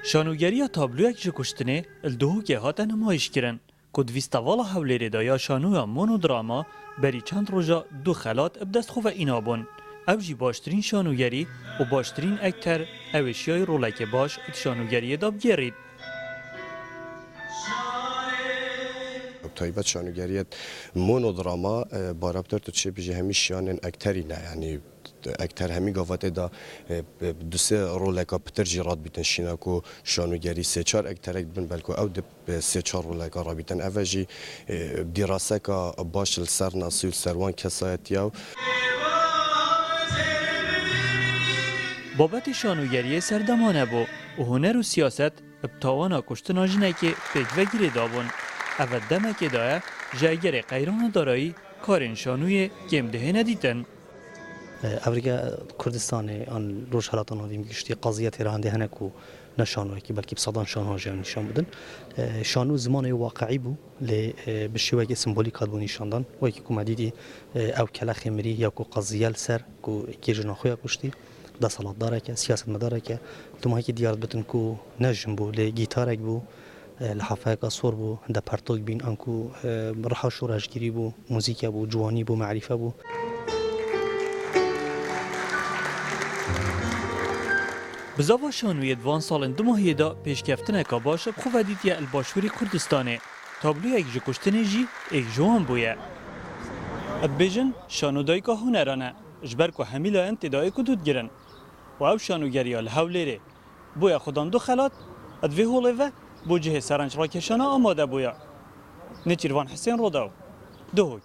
شانوگری تابلویک جکشتنه الدهو که هات نمایش کرن که دویستوالا حوله دا یا شانویا مونودراما بری چند روزا دو خلات ابدست خواه اینابون. او جی باشترین شانوگری و باشترین اکتر اوشیای رولک باش ات شانوگری دا بگیرید. تایبەت شانوگریت مونودراما بارابطور تو چه بیجه همی شانن اکتری نه یعنی اکتر همی گفته دا دو سه رولکا پتر جیراد بیتن شینا کو شانوگری سه چار اکترک بن بلکو او د سه چار رولکا را بیتن اوجی دراسه کا باش سر ناسیل سروان کسایتیاو بابت شانوگری سردمانه بو و هنر و سیاست ابتوانا کشتنا جنه که پیگوگیری دابون. اول دمه که دایه جایگر قیران دارایی کارین شانوی گمده ندیدن. افریقا کردستان آن روش حالات آنهایی گشتی قضیت رهنده هنکو نشانوی که بلکه بصدان شانها جای نشان بدن. شانو زمان واقعی بو ل بشیوه که سمبولیک هات بو نشاندن و یکی که مدیدی او کلا خمری یا کو قضیه سر کو کی جناخویا کشتی. ده صلاح داره که سیاست مداره که تو ما که دیار بتن کو نجم بو ل گیتارک بو لحافه قصور بو ده پرتوک بین انکو رها شورشگیری بو موزیک بو جوانی بو معرفه بو. بزاوا شانوی دوان سالن دو ماهی دا پیشکفتنه که باشه بخواه دیدیه الباشوری کردستانه تابلو یک جکشتنه جی ایک جوان بویه. ادبیجن شانو دایی که هنرانه جبر که همیلا انتدایی کدود گرن و او شانوگری ها لحولیره بویا خودان دو خلات ادوی هوله و بو جه سرنج راکشانه آماده بویا. نچیروان حسین رو داو. دهوک.